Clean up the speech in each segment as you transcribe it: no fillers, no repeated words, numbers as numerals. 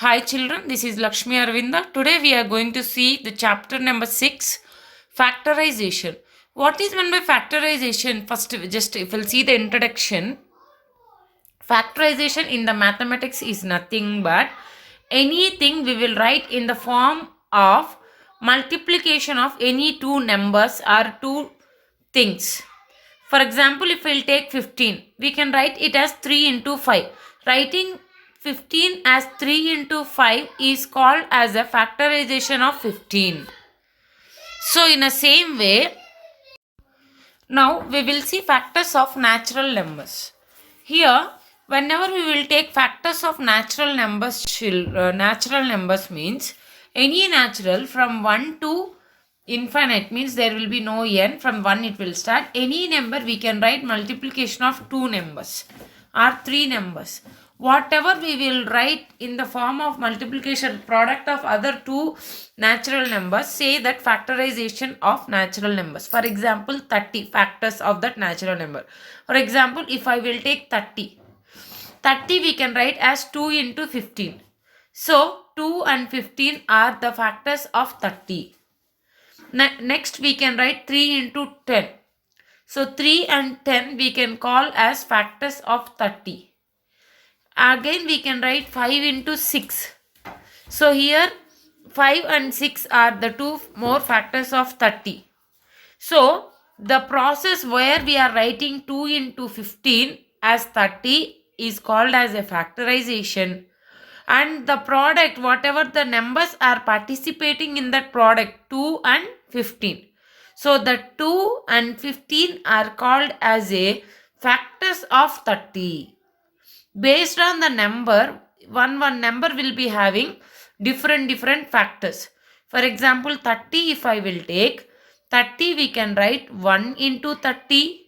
Hi children, this is Lakshmi Arvinda. Today we are going to see the chapter number 6, factorization. What is meant by factorization? First, just if we'll see the introduction, factorization in the mathematics is nothing but anything we will write in the form of multiplication of any two numbers or two things. For example, if we'll take 15, we can write it as 3 into 5. Writing 15 as 3 into 5 is called as a factorization of 15. So in the same way, now we will see factors of natural numbers. Here, whenever we will take factors of natural numbers, natural numbers means any natural from 1 to infinite means there will be no n, from 1 it will start. Any number we can write multiplication of two numbers or three numbers. Whatever we will write in the form of multiplication product of other two natural numbers, say that factorization of natural numbers. For example, 30 factors of that natural number. For example, if I will take 30 we can write as 2 into 15. So 2 and 15 are the factors of 30. Next we can write 3 into 10. So 3 and 10 we can call as factors of 30. Again we can write 5 into 6. So here 5 and 6 are the two more factors of 30. So the process where we are writing 2 into 15 as 30 is called as a factorization. And the product, whatever the numbers are participating in that product, 2 and 15. So the 2 and 15 are called as a factors of 30. Based on the number, one number will be having different factors. For example, 30 if I will take, 30 we can write 1 into 30,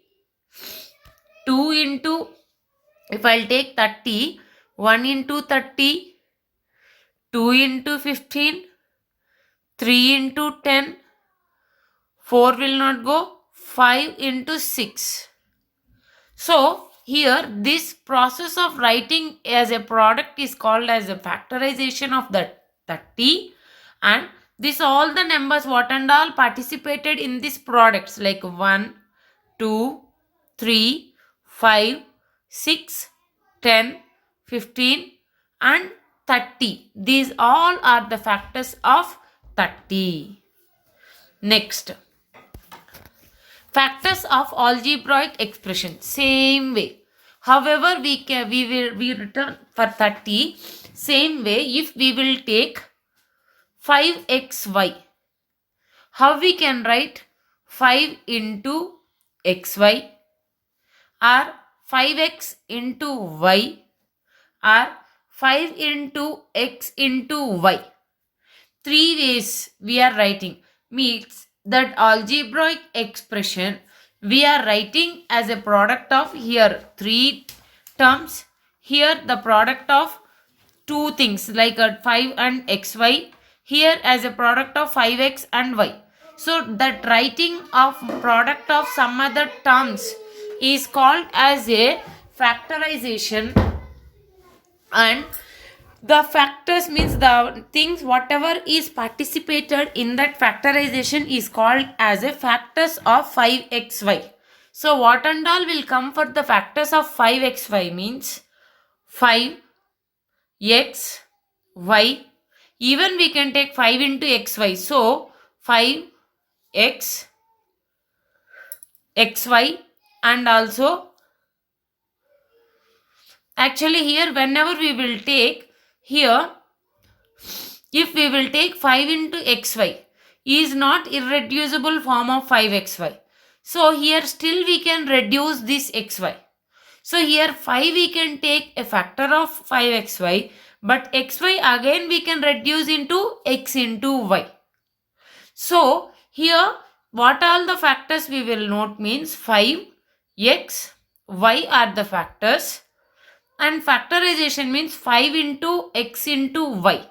2 into, if I'll take 30, 1 into 30, 2 into 15, 3 into 10, 4 will not go, 5 into 6. So here this process of writing as a product is called as a factorization of the 30, and this all the numbers what and all participated in this products like 1, 2, 3, 5, 6, 10, 15 and 30. These all are the factors of 30. Next, factors of algebraic expression. Same way. However, we return for 30. Same way, if we will take 5xy, how we can write 5 into xy or 5x into y or 5 into x into y. Three ways we are writing means that algebraic expression we are writing as a product of here three terms, here the product of two things like 5 and xy, here as a product of 5x and y. So that writing of product of some other terms is called as a factorization, and the factors means the things whatever is participated in that factorization is called as a factors of 5xy. So what and all will come for the factors of 5xy means 5x, y, even we can take 5 into xy. So 5x, xy, and also actually here whenever we will take here, if we will take 5 into xy is not irreducible form of 5xy. So here still we can reduce this xy. So here 5 we can take a factor of 5xy, but xy again we can reduce into x into y. So here what all the factors we will note means 5, x, y are the factors, and factorization means 5 into x into y.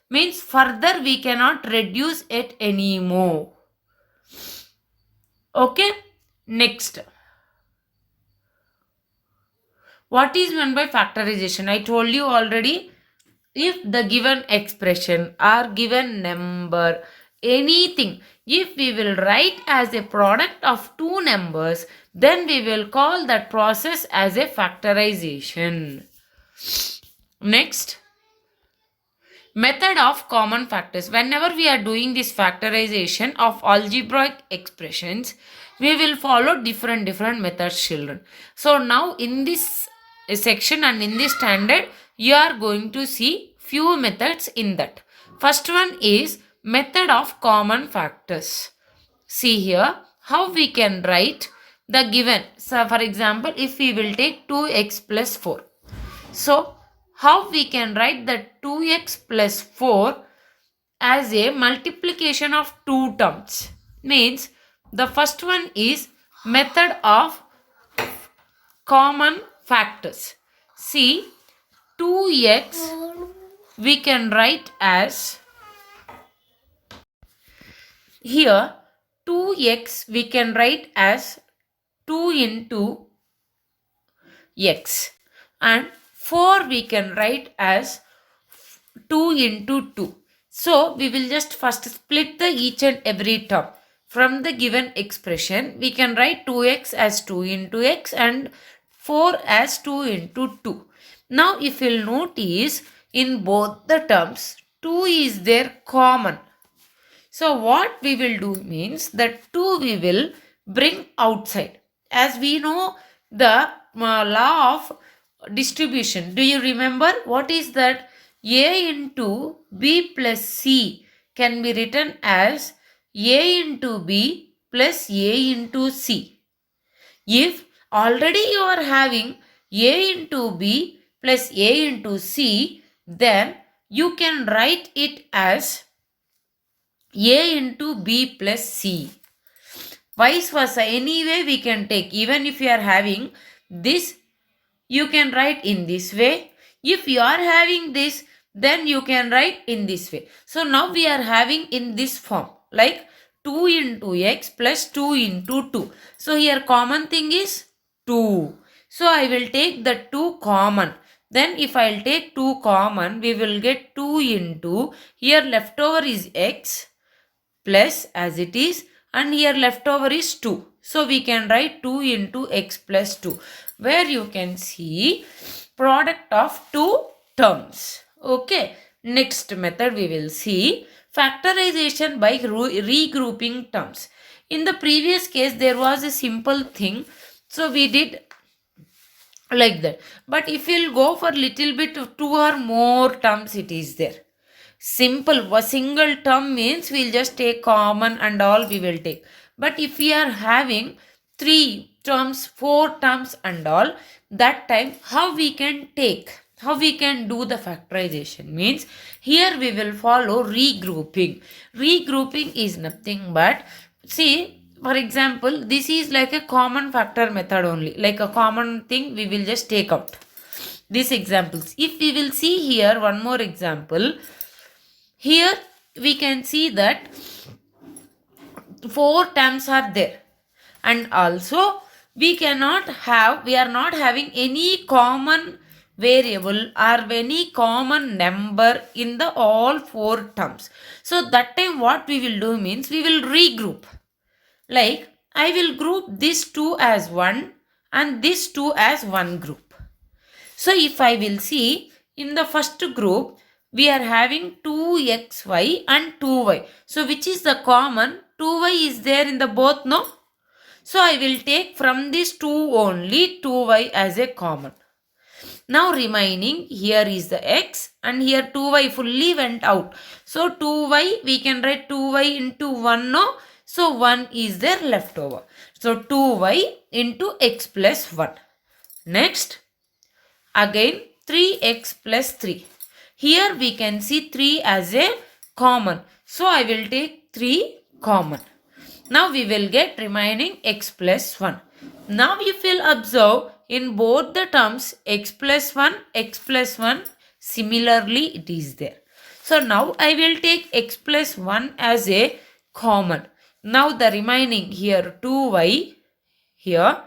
Means further we cannot reduce it anymore. Okay. Next, what is meant by factorization? I told you already. if the given expression or given number, anything, if we will write as a product of two numbers, then we will call that process as a factorization. Next, method of common factors. Whenever we are doing this factorization of algebraic expressions, we will follow different methods, children. So now in this section and in this standard, you are going to see few methods in that. First one is method of common factors. See here how we can write the given. So for example, if we will take 2x plus 4. So how we can write the 2x plus 4 as a multiplication of two terms? Means the first one is method of common factors. See, 2x we can write as, here 2x we can write as 2 into x, and 4 we can write as 2 into 2. So we will just first split the each and every term. From the given expression, we can write 2x as 2 into x and 4 as 2 into 2. Now if you'll notice, in both the terms, 2 is there common. So what we will do means that 2 we will bring outside. As we know the law of distribution. Do you remember what is that? A into B plus C can be written as A into B plus A into C. If already you are having A into B plus A into C, then you can write it as A into B plus C. Vice versa, anyway we can take. Even if you are having this, you can write in this way. If you are having this, then you can write in this way. So now we are having in this form, like 2 into x plus 2 into 2. So here common thing is 2. So I will take the 2 common. Then if I will take 2 common, we will get 2 into, here leftover is x plus as it is, and here leftover is 2. So we can write 2 into x plus 2, where you can see product of two terms. Okay. Next method we will see factorization by regrouping terms. In the previous case, there was a simple thing. So we did like that. But if you'll go for little bit of 2 or more terms, it is there. Simple, a single term means we'll just take common and all we will take. But if we are having 3 terms, 4 terms and all, that time how we can take, how we can do the factorization means, here we will follow regrouping. Regrouping is nothing but, see, for example, this is like a common factor method only, like a common thing we will just take out. These examples. If we will see here one more example, here we can see that 4 terms are there, and also we are not having any common variable or any common number in the all 4 terms. So that time what we will do means, we will regroup. Like I will group this 2 as 1 and this 2 as one group. So if I will see in the first group, we are having 2xy and 2y. So which is the common? 2y is there in the both, no? So I will take from this 2 only 2y as a common. Now remaining, here is the x and here 2y fully went out. So 2y, we can write 2y into 1, no? So 1 is there left over. So 2y into x plus 1. Next, again 3x plus 3. Here we can see 3 as a common. So I will take 3 common. Now we will get remaining x plus 1. Now if you will observe, in both the terms x plus 1, similarly it is there. So now I will take x plus 1 as a common. Now the remaining here 2y, here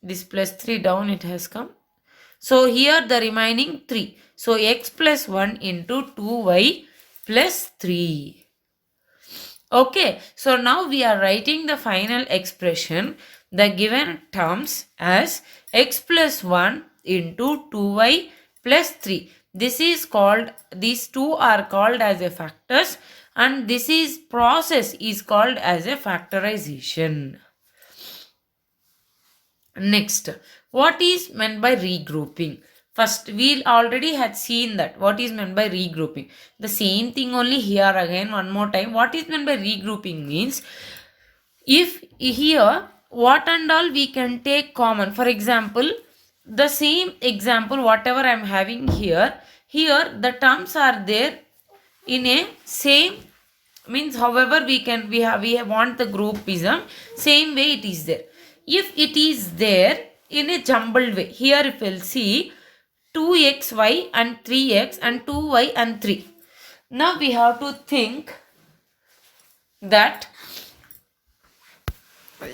this plus 3 down it has come. So here the remaining 3. So x plus 1 into 2y plus 3. Okay, so now we are writing the final expression, the given terms as x plus 1 into 2y plus 3. This is called, these two are called as a factors, and this is process is called as a factorization. Next, what is meant by regrouping? First, we already had seen that what is meant by regrouping. The same thing only here again one more time. What is meant by regrouping means, if here what and all we can take common. For example, the same example whatever I am having here, here the terms are there in a same, means however we want the groupism, same way it is there. If it is there in a jumbled way, here if we'll see 2xy and 3x and 2y and 3. Now we have to think that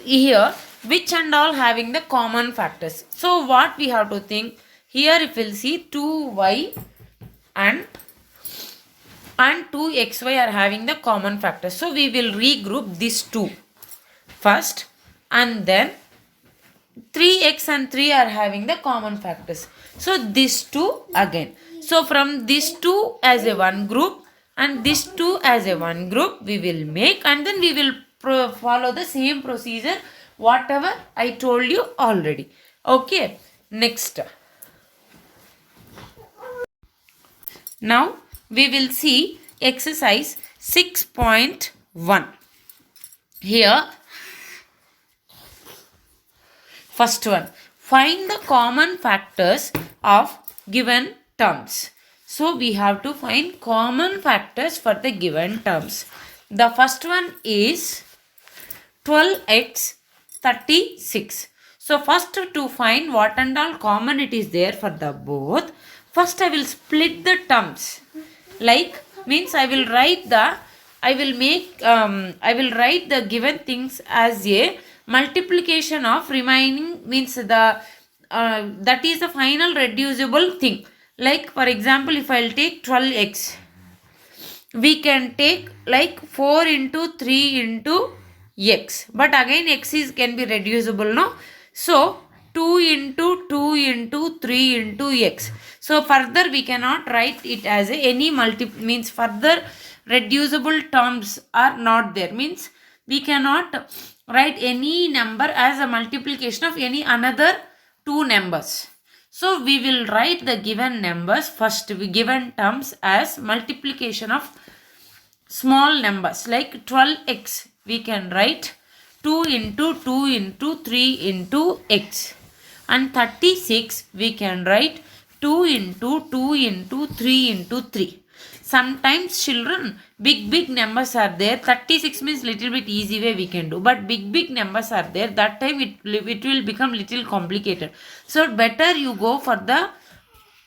here which and all having the common factors. So what we have to think here, if we'll see 2y and 2xy are having the common factors. So we will regroup these two first, and then 3x and 3 are having the common factors. So these two again. So from these two as a one group and these two as a one group we will make, and then we will follow the same procedure whatever I told you already. Okay, next. Now we will see exercise 6.1. Here, first one, find the common factors of given terms. So we have to find common factors for the given terms. The first one is 12x 36. So first, to find what and all common it is there for the both, first I will split the terms. Like, means I will write the given things as a multiplication of remaining, means the that is the final reducible thing. Like for example, if I will take 12x, we can take like 4 into 3 into x, but again x is can be reducible, no? So 2 into 2 into 3 into x. So further we cannot write it as any means further reducible terms are not there, means we cannot write any number as a multiplication of any another two numbers. So we will write the given numbers first, given terms as multiplication of small numbers. Like 12x we can write 2 into 2 into 3 into x, and 36 we can write 2 into 2 into 3 into 3. Sometimes children, big numbers are there. 36 means little bit easy way we can do, but big numbers are there, that time it will become little complicated. So better you go for the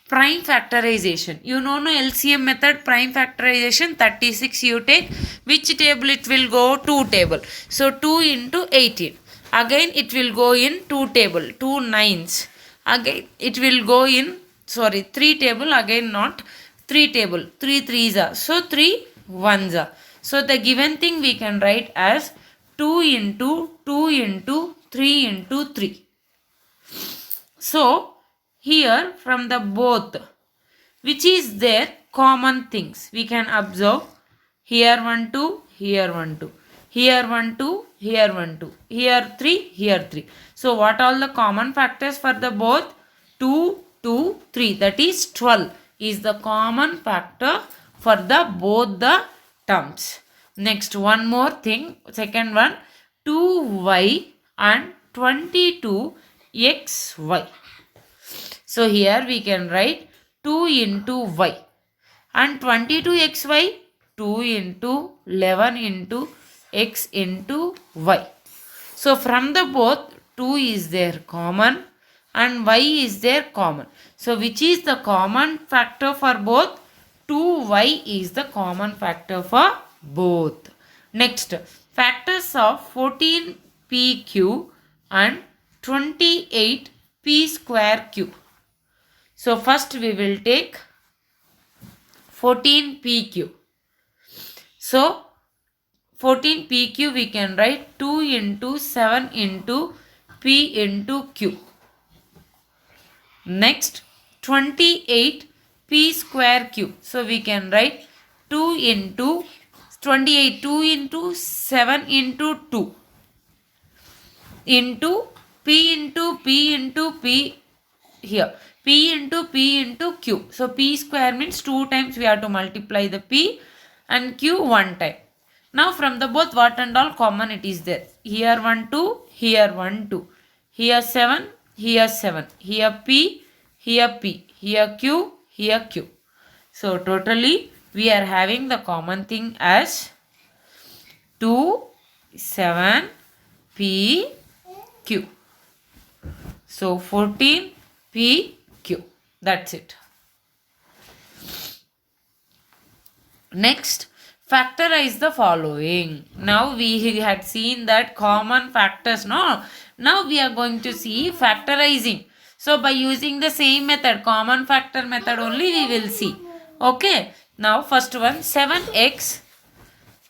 prime factorization. You know no LCM method, prime factorization. 36 you take, which table it will go? 2 table. So 2 into 18. Again it will go in 2 table, 2 nines. Again it will go in, 3 table, again not 3 table, 3 threes are. So 3 ones are. So the given thing we can write as 2 into 2 into 3 into 3. So here from the both, which is their common things, we can observe here 1 2, here 1 2, here 1 2, here 1 2, here 3, here 3. So what all the common factors for the both? 2 2 3, that is 12 is the common factor for the both the terms. Next, one more thing, second one, 2y and 22xy. So here we can write 2 into y and 22xy, 2 into 11 into x into y. So from the both, 2 is there common and y is there common. So which is the common factor for both? 2y is the common factor for both. Next, factors of 14pq and 28p square q. So first we will take 14pq. So 14pq we can write 2 into 7 into p into q. Next 28p square q. So we can write 2 into 28, 2 into 7 into 2 into p into p into p here. P into p into q. So p square means 2 times we have to multiply the p and q 1 time. Now from the both what and all common it is there. Here 1 2, here 1 2. Here 7, here 7. Here p, here p. Here q, here q. So totally we are having the common thing as 2, 7, p, q. So 14 p, q. That's it. Next, factorize the following. Now we had seen that common factors, no? Now we are going to see factorizing. So by using the same method, common factor method only we will see. Okay. Now first one, 7x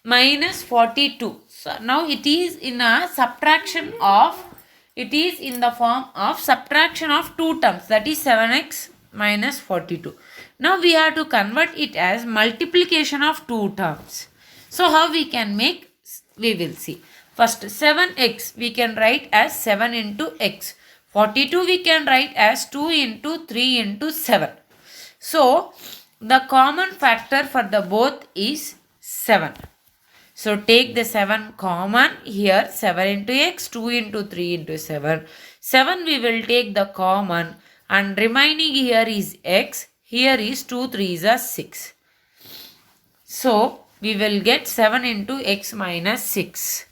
minus 42. So now it is in a subtraction of, it is in the form of subtraction of two terms, that is 7x minus 42. Now we have to convert it as multiplication of two terms. So how we can make, we will see. First 7x we can write as 7 into x. 42 we can write as 2 into 3 into 7. So the common factor for the both is 7. So take the 7 common here, 7 into x, 2 into 3 into 7. 7 we will take the common and remaining here is x, here is 2 3s are 6. So we will get 7 into x minus 6.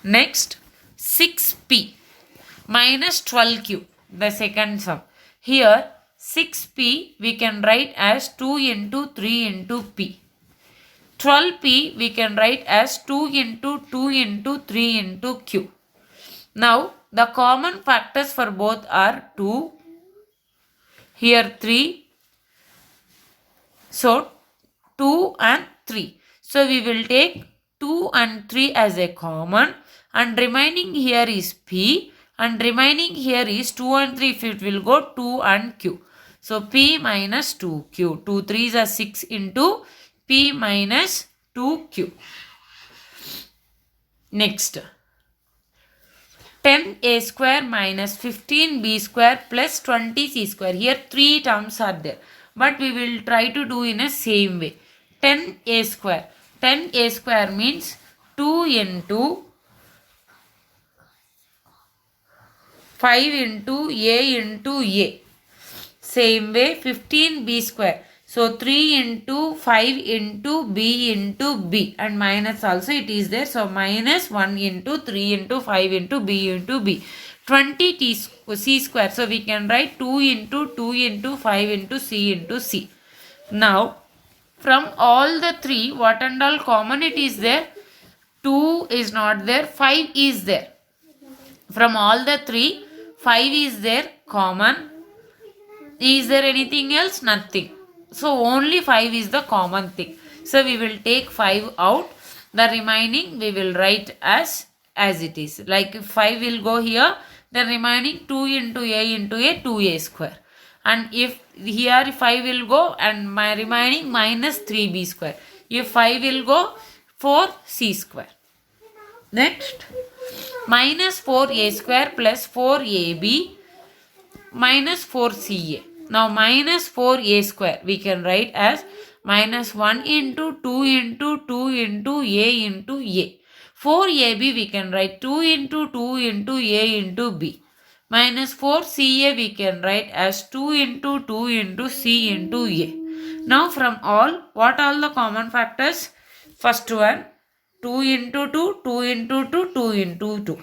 Next 6p minus 12q, the second sum. Here 6p we can write as 2 into 3 into p. 12p we can write as 2 into 2 into 3 into q. Now the common factors for both are 2, here 3. So 2 and 3. So we will take 2 and 3 as a common and remaining here is p and remaining here is 2 and 3. If it will go 2 and q. So p minus 2q. 2 3s are 6 into p minus 2q. Next, 10a square minus 15b square plus 20c square. Here 3 terms are there, but we will try to do in a same way. 10a square. 10a square means 2 into 5 into a into a. Same way 15b square. So 3 into 5 into b and minus also it is there. So minus 1 into 3 into 5 into b. 20 c square. So we can write 2 into 5 into c. Now from all the 3 what and all common it is there? 2 is not there, 5 is there. From all the 3, 5 is there common. Is there anything else? Nothing. So only 5 is the common thing. So we will take 5 out. The remaining we will write as it is. Like if 5 will go here, the remaining 2 into a 2a square. And if here 5 will go and my remaining minus 3b square. If 5 will go 4c square. Next, minus 4a square plus 4ab minus 4ca. Now minus 4a square we can write as minus 1 into 2 into 2 into a into a. 4ab we can write 2 into 2 into a into b. Minus 4ca we can write as 2 into 2 into c into a. Now from all, what all the common factors? First one, 2 into 2, 2 into 2, 2 into 2.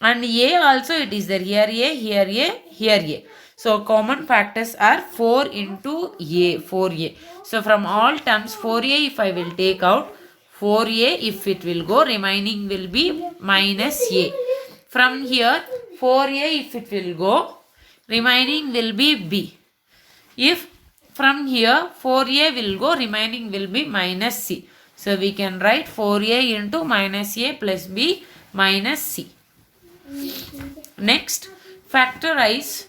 And a also it is there. Here a, here a, here a. So common factors are 4 into a, 4a. So from all terms 4a if I will take out, 4a if it will go, remaining will be minus a. From here 4a if it will go, remaining will be b. If from here 4a will go, remaining will be minus c. So we can write 4a into minus a plus b minus c. Next, factorize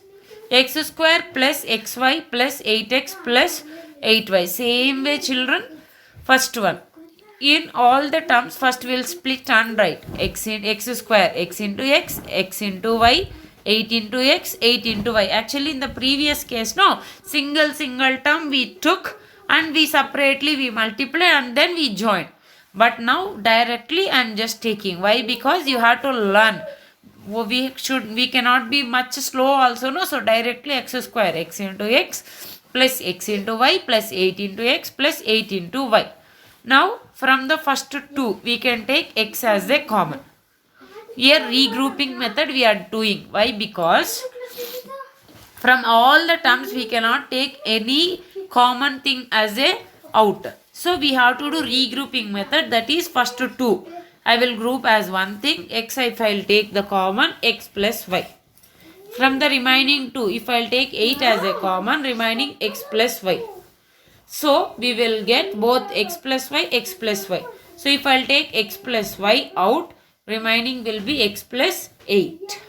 x square plus xy plus 8x plus 8y. Same way children. First one. In all the terms, first we'll split and write x square, x into x into y, 8 into x, 8 into y. Actually, in the previous case, no, single term we took and we separately we multiply and then we join. But now directly I am just taking. Why? Because you have to learn. We cannot be much slow also, no. So directly x square, x into x plus x into y plus 8 into x plus 8 into y. Now from the first two we can take x as a common. Here regrouping method we are doing. Why? Because from all the terms we cannot take any common thing as a out. So we have to do regrouping method, that is first two I will group as one thing, x if I will take the common, x plus y. From the remaining two, if I will take 8 as a common, remaining x plus y. So we will get both x plus y, x plus y. So if I will take x plus y out, remaining will be x plus 8.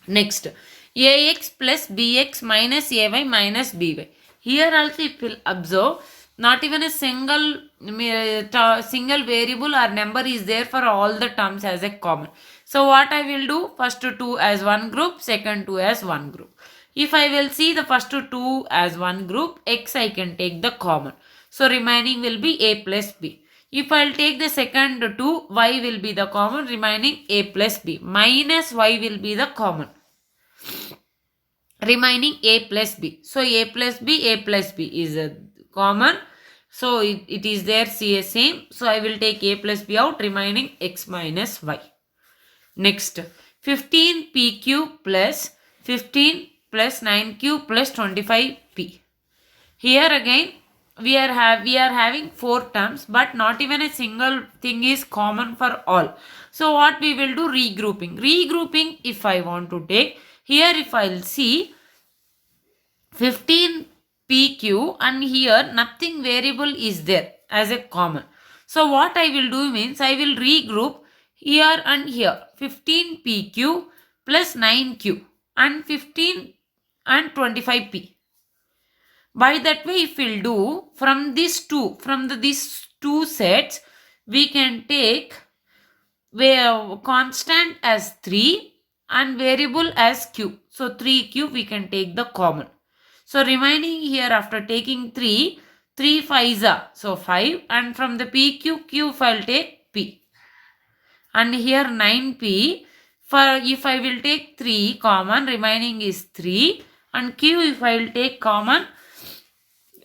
Next, ax plus bx minus ay minus by. Here also if you will observe, not even a single variable or number is there for all the terms as a common. So what I will do, first two as one group, second two as one group. If I will see the first two as one group, x I can take the common. So remaining will be a plus b. If I will take the second two, y will be the common, remaining a plus b. Minus y will be the common, remaining a plus b. So a plus b is a common. So it is there, see same. So I will take a plus b out, remaining x minus y. Next, 15pq plus 15 plus 9q plus 25p. Here again we are having 4 terms, but not even a single thing is common for all. So what we will do, regrouping. Regrouping if I want to take, here if I will see 15pq and here nothing variable is there as a common. So what I will do means I will regroup here and here 15pq plus 9q and 15 and 25p. By that way if we will do from these two sets, we can take where constant as 3 and variable as q. So 3q we can take the common. So remaining here after taking 3 5s are, so 5, and from the pq, q if I will take p. And here 9p, for if I will take 3 common, remaining is 3, and q if I will take common,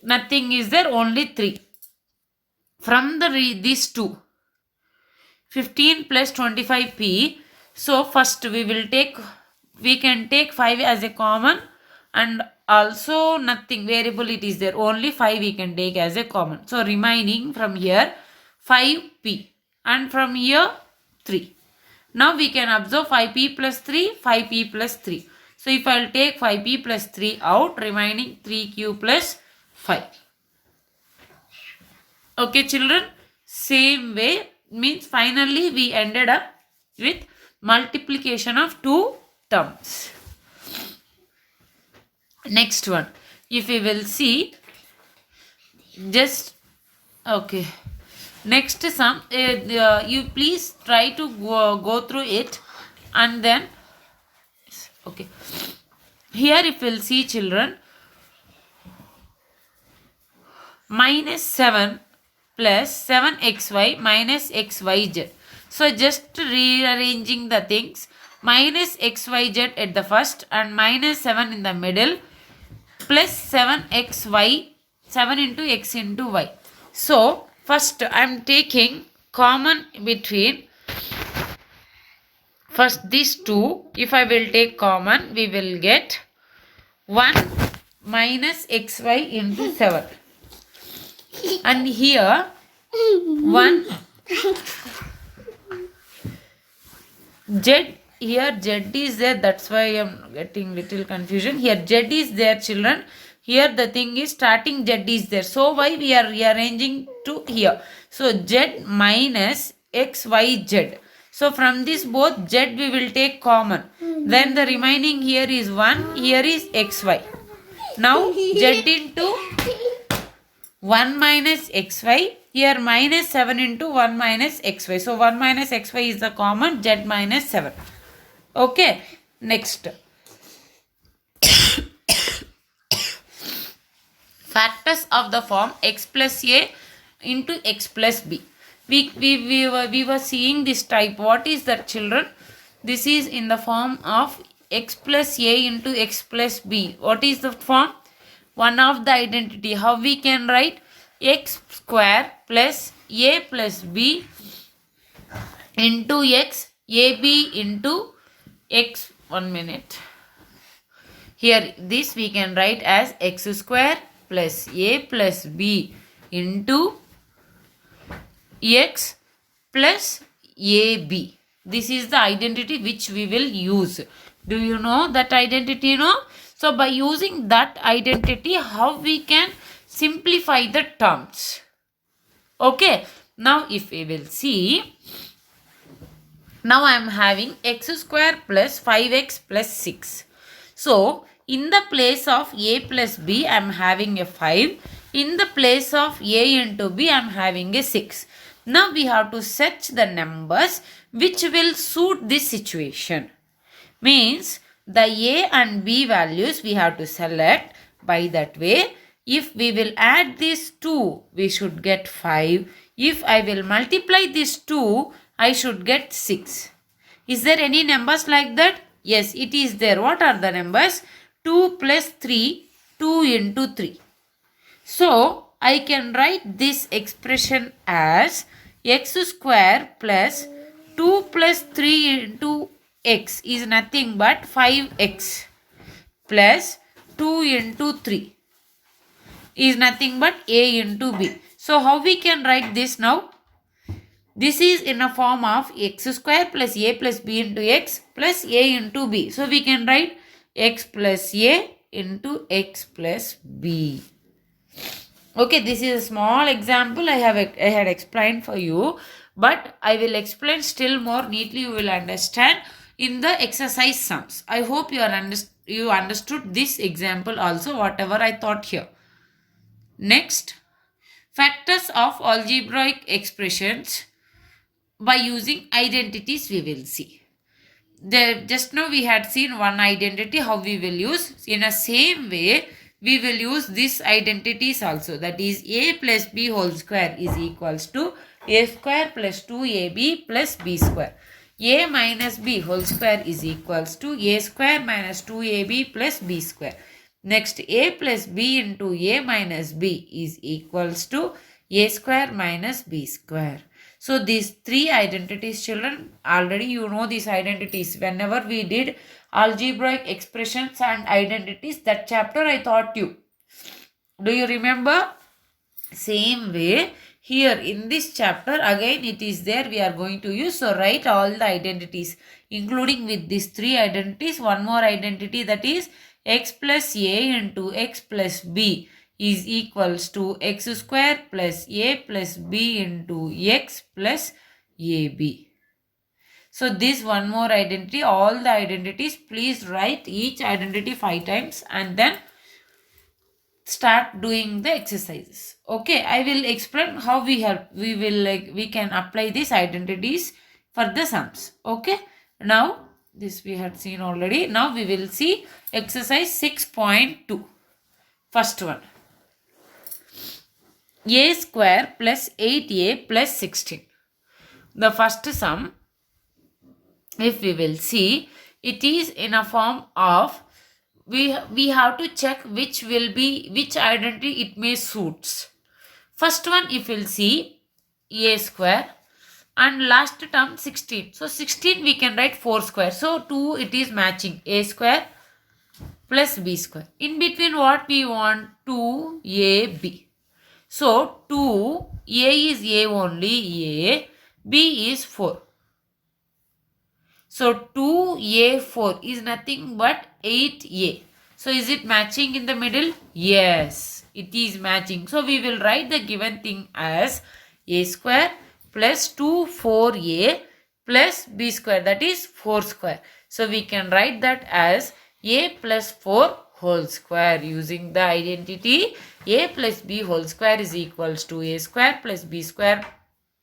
nothing is there, only 3. From these two, 15 plus 25p, so first we can take 5 as a common, and also nothing variable it is there, only 5 we can take as a common. So remaining from here 5p and from here 3. Now we can observe 5p plus 3, 5p plus 3. So if I will take 5p plus 3 out, remaining 3q plus 5. Okay children, same way means finally we ended up with multiplication of 2 terms. Next one, if we will see, just okay. Next sum, you please try to go through it and then okay. Here if we will see children, minus 7 plus 7xy minus xyz. So just rearranging the things, minus xyz at the first and minus 7 in the middle, plus 7xy, 7 into x into y. So first I am taking common between first these two. If I will take common, we will get 1 minus xy into 7. And here 1 Z, here Z is there, that's why I am getting little confusion. Here Z is there, children. Here the thing is starting Z is there. So why we are rearranging to here? So Z minus XYZ. So from this both Z we will take common. Then the remaining here is 1, here is XY. Now Z into 1 minus xy, here minus 7 into 1 minus xy. So 1 minus xy is the common, z minus 7. Okay, next. Factors of the form x plus a into x plus b. We were seeing this type. What is that, children? This is in the form of x plus a into x plus b. What is the form? One of the identity. How we can write? X square plus a plus b into x, ab into x. 1 minute. Here this we can write as x square plus a plus b into x plus ab. This is the identity which we will use. Do you know that identity? No? So by using that identity, how we can simplify the terms? Okay. Now if we will see, now I am having x square plus 5x plus 6. So in the place of a plus b, I am having a 5. In the place of a into b, I am having a 6. Now we have to search the numbers which will suit this situation. Means the a and b values we have to select. By that way, if we will add these 2, we should get 5. If I will multiply these 2, I should get 6. Is there any numbers like that? Yes, it is there. What are the numbers? 2 plus 3, 2 into 3. So, I can write this expression as x square plus 2 plus 3 into x is nothing but 5x plus 2 into 3 is nothing but a into b. So, how we can write this now? This is in a form of x square plus a plus b into x plus a into b. So, we can write x plus a into x plus b. Okay, this is a small example I had explained for you, but I will explain still more neatly. You will understand in the exercise sums. I hope you understood this example also, whatever I taught here. Next, factors of algebraic expressions by using identities we will see. Just now we had seen one identity, how we will use. In the same way, we will use these identities also. That is a plus b whole square is equals to a square plus 2ab plus b square. A minus b whole square is equals to a square minus 2ab plus b square. Next, a plus b into a minus b is equals to a square minus b square. So these three identities, children, already you know these identities. Whenever we did algebraic expressions and identities, that chapter I taught you. Do you remember? Same way, here in this chapter, again it is there, we are going to use. So write all the identities, including with these three identities, one more identity, that is x plus a into x plus b is equals to x square plus a plus b into x plus ab. So this one more identity, all the identities, please write each identity 5 times and then start doing the exercises. Okay, I will explain how we can apply these identities for the sums. Okay, now this we had seen already. Now we will see exercise 6.2. First one, a square plus 8a plus 16. The first sum, if we will see, it is in a form of, we have to check which identity it may suits. First one, if we'll see a square and last term 16. So 16 we can write 4 square. So 2 it is matching, a square plus b square. In between what we want? 2ab. So 2, a is a only, a, b is 4. So 2a4 is nothing but 8a. So is it matching in the middle? Yes, it is matching. So we will write the given thing as a square plus 2 4a plus b square, that is 4 square. So we can write that as a plus 4 whole square using the identity a plus b whole square is equals to a square plus b square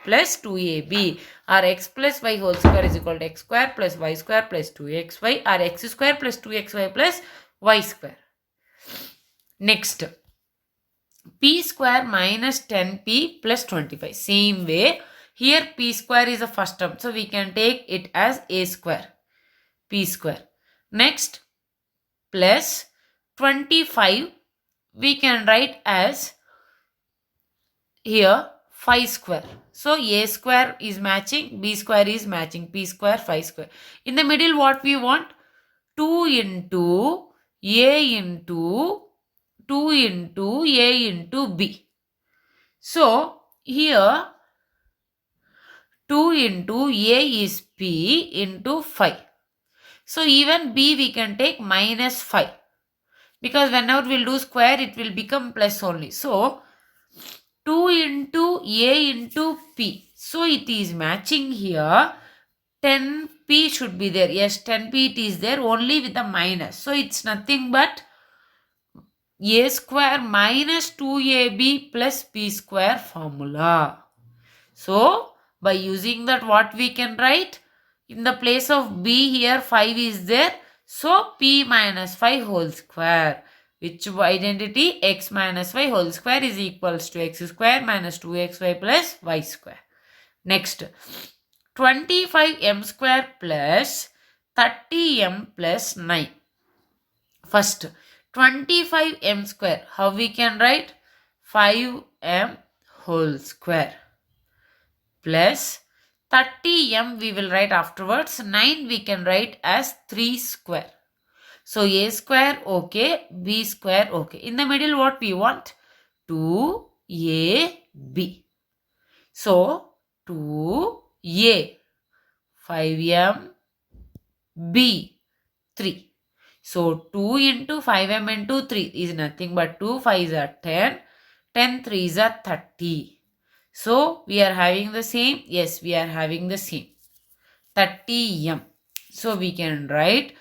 plus 2ab, or x plus y whole square is equal to x square plus y square plus 2xy, or x square plus 2xy plus y square. Next, p square minus 10p plus 25. Same way, here p square is the first term, so we can take it as a square, p square. Next, plus 25 we can write as here 5 square. So a square is matching, b square is matching, p square, 5 square. In the middle what we want? 2 into a into 2 into a into b. So here 2 into a is p into 5. So even b we can take minus 5. Because whenever we'll do square it will become plus only. So 2 into a into p. So it is matching here. 10p should be there. Yes, 10p it is there only with the minus. So it's nothing but a square minus 2ab plus p square formula. So by using that what we can write? In the place of b here 5 is there. So p minus 5 whole square. Which identity? X minus y whole square is equals to x square minus 2xy plus y square. Next, 25m square plus 30m plus 9. First, 25m square. How we can write? 5m whole square plus 30m we will write afterwards. 9 we can write as 3 square. So a square okay, b square okay. In the middle what we want? 2ab. So 2a, 5m, b, 3. So 2 into 5m into 3 is nothing but 2 5s are 10, 10 3s are 30. So we are having the same? Yes, we are having the same. 30m. So we can write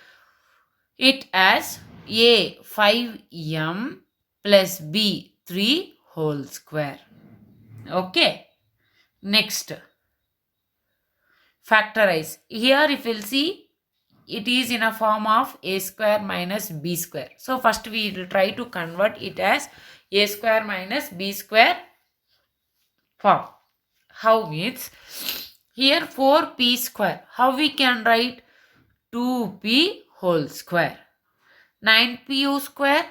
it as a 5m plus b 3 whole square. Okay. Next, factorize. Here if you'll see, it is in a form of a square minus b square. So first we will try to convert it as a square minus b square form. How means? Here 4p square. How we can write? 2p whole square. 9pu square,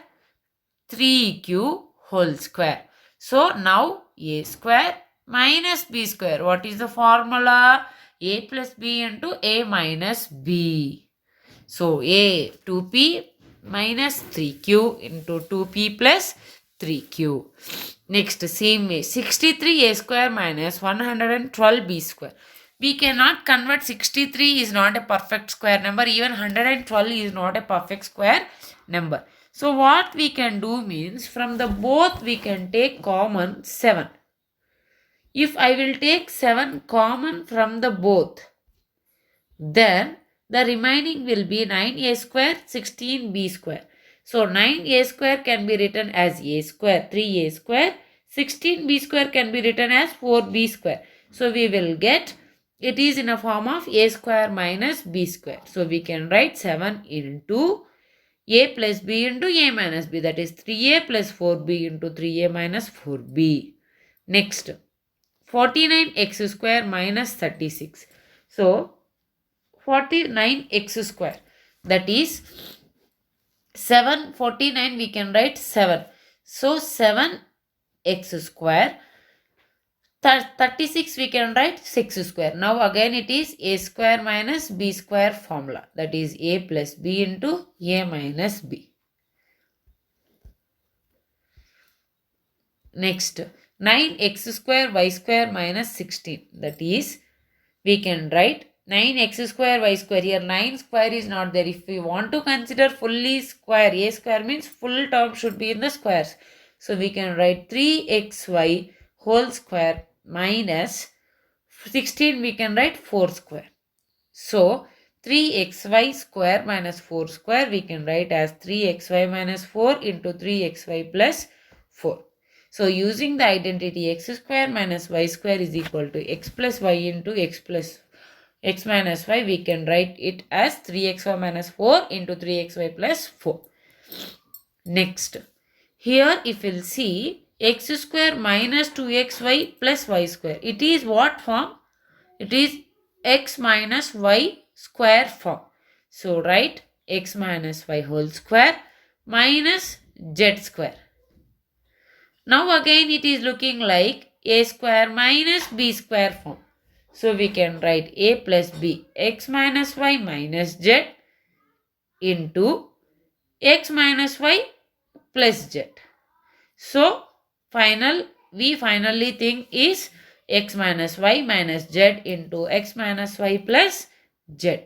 3q whole square. So now a square minus b square. What is the formula? A plus b into a minus b. So a 2p minus 3q into 2p plus 3q. Next, same way, 63a square minus 112b square. We cannot convert 63 is not a perfect square number. Even 112 is not a perfect square number. So what we can do means, from the both we can take common 7. If I will take 7 common from the both, then the remaining will be 9a square, 16b square. So 9a square can be written as a square, 3a square. 16b square can be written as 4b square. So we will get, it is in a form of a square minus b square. So we can write 7 into a plus b into a minus b, that is 3a plus 4b into 3a minus 4b. Next, 49x square minus 36. So 49x square, that is 749 we can write 7. So 7x square, 36 we can write 6 square. Now again it is a square minus b square formula, that is a plus b into a minus b. Next, 9x square y square minus 16, that is we can write 9x square y square. Here 9 square is not there. If we want to consider fully square, a square means full term should be in the squares. So we can write 3xy whole square minus 16, we can write 4 square. So 3xy square minus 4 square we can write as 3xy minus 4 into 3xy plus 4. So using the identity x square minus y square is equal to x plus y into x minus y, we can write it as 3xy minus 4 into 3xy plus 4. Next, here if we'll see x square minus 2xy plus y square, it is what form? It is x minus y square form. So write x minus y whole square minus z square. Now again it is looking like a square minus b square form. So we can write a plus b, x minus y minus z into x minus y plus z. So we finally think is x minus y minus z into x minus y plus z.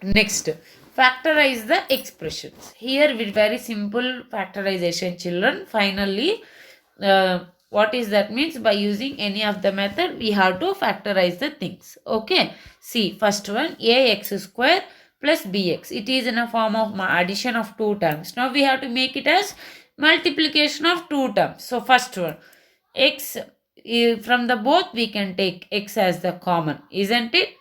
Next, factorize the expressions. Here with very simple factorization, children. Finally, what is that means? By using any of the method, we have to factorize the things. Okay. See, first one, ax square plus bx. It is in a form of addition of two terms. Now we have to make it as multiplication of two terms. So first one, x, from the both we can take x as the common, isn't it?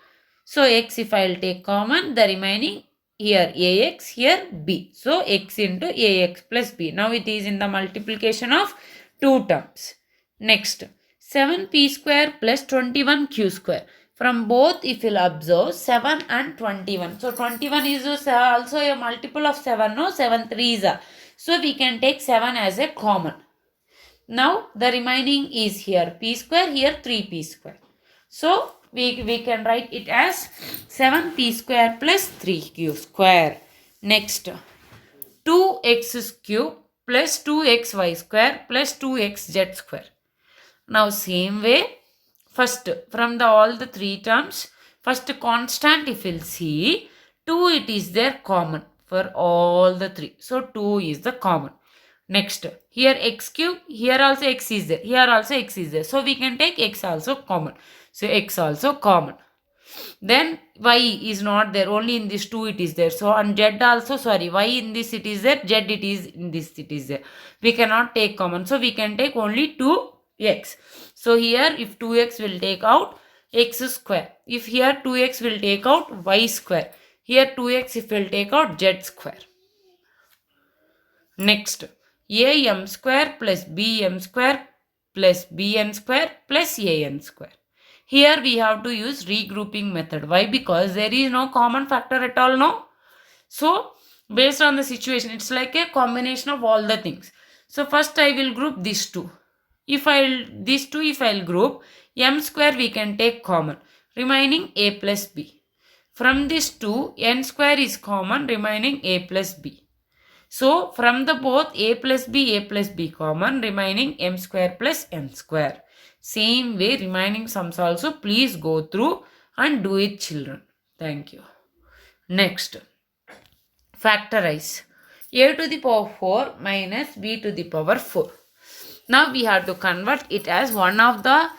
So x, if I will take common, the remaining here ax, here b. So x into ax plus b. Now it is in the multiplication of two terms. Next, 7p square plus 21q square. From both if you'll observe 7 and 21. So 21 is also a multiple of 7. No, 7 3s are. So we can take 7 as a common. Now the remaining is here p square, here 3p square. So we can write it as 7p square plus 3q square. Next, 2x cube plus 2xy square plus 2xz square. Now same way, first from all the three terms, first constant if we'll see, 2 it is there common for all the three. So 2 is the common. Next, here x cube, here also x is there, here also x is there. So we can take x also common. So x also common. Then y is not there, only in this 2 it is there. So on z also, y in this it is there, z it is in this it is there. We cannot take common. So we can take only 2x. So here if 2x will take out x square. If here 2x will take out y square. Here 2x if will take out z square. Next, am square plus bm square plus bn square plus an square. Here we have to use regrouping method. Why? Because there is no common factor at all, no? So, based on the situation, it's like a combination of all the things. So, first I will group these two. If I'll group, m square we can take common, remaining a plus b. From this 2, n square is common, remaining a plus b. So, from the both a plus b common, remaining m square plus n square. Same way, remaining sums also please go through and do it, children. Thank you. Next, factorize a to the power 4 minus b to the power 4. Now we have to convert it as one of the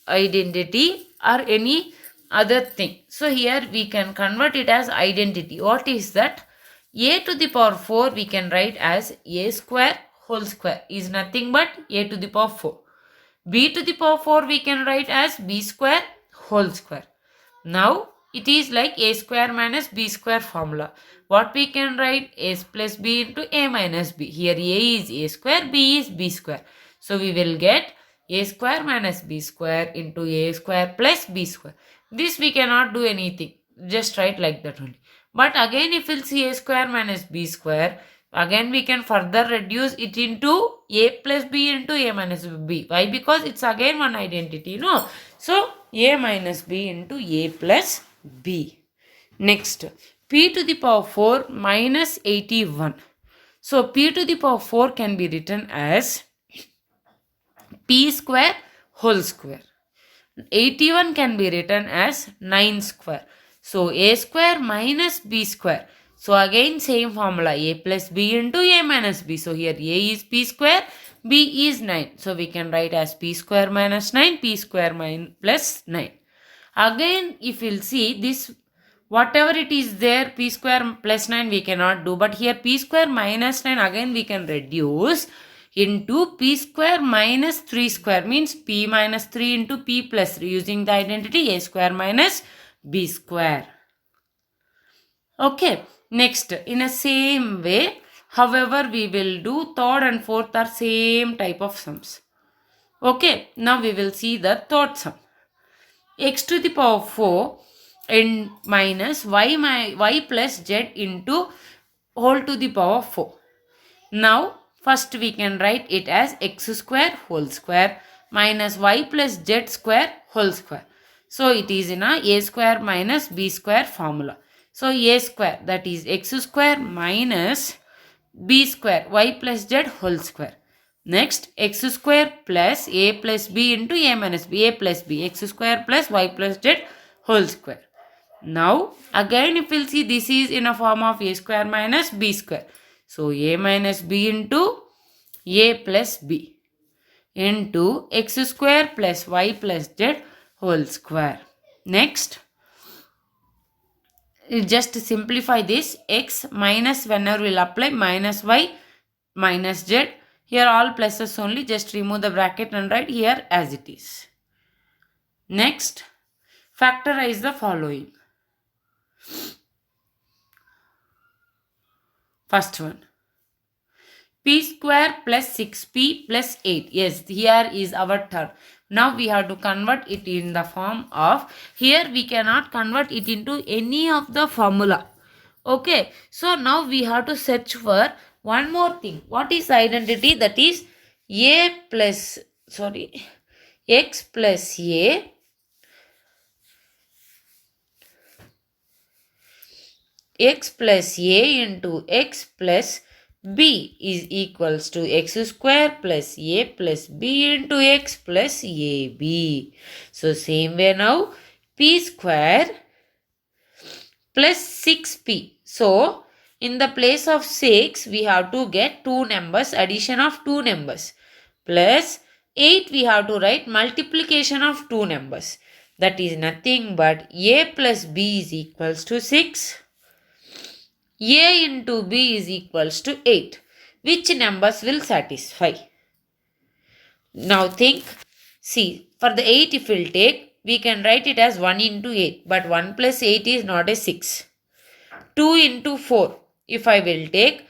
identity or any other thing. So here we can convert it as identity. What is that? A to the power 4 we can write as a square whole square is nothing but a to the power 4. B to the power 4 we can write as b square whole square. Now it is like a square minus b square formula. What we can write? A plus b into a minus b. Here a is a square, b is b square. So we will get a square minus b square into a square plus b square. This we cannot do anything. Just write like that only. But again if we'll see a square minus b square, again we can further reduce it into a plus b into a minus b. Why? Because it's again one identity, no? So a minus b into a plus b. Next, p to the power 4 minus 81. So p to the power 4 can be written as p square whole square. 81 can be written as 9 square. So a square minus b square. So again same formula, a plus b into a minus b. So here a is p square, b is 9. So we can write as p square minus 9, p square plus 9. Again if you'll see this, whatever it is there, p square plus 9 we cannot do. But here p square minus 9 again we can reduce into p square minus 3 square, means p minus 3 into p plus 3, using the identity a square minus b square. Okay, next in the same way, however we will do third and fourth are same type of sums. Okay, now we will see the third sum. X to the power 4 and minus y plus z into whole to the power 4. Now first we can write it as x square whole square minus y plus z square whole square. So it is in a square minus b square formula. So a square, that is x square minus b square y plus z whole square. Next x square plus a plus b into a minus b, a plus b, x square plus y plus z whole square. Now again if we'll see, this is in a form of a square minus b square. So a minus b into a plus b into x square plus y plus z whole square. Next, just simplify this, x minus, whenever we'll apply minus y minus z, here all pluses only, just remove the bracket and write here as it is. Next, factorize the following. First one, p square plus 6p plus 8. Yes, here is our term. Now we have to convert it in the form of, here we cannot convert it into any of the formula. Okay, so now we have to search for one more thing. What is identity? That is x plus a into x plus b is equals to x square plus a plus b into x plus ab. So same way now, p square plus 6p. So in the place of 6 we have to get two numbers, addition of two numbers, plus 8 we have to write multiplication of two numbers. That is nothing but a plus b is equals to 6. A into b is equals to 8. Which numbers will satisfy? Now think. See, for the 8 if we'll take, we can write it as 1 into 8. But 1 plus 8 is not a 6. 2 into 4. If I will take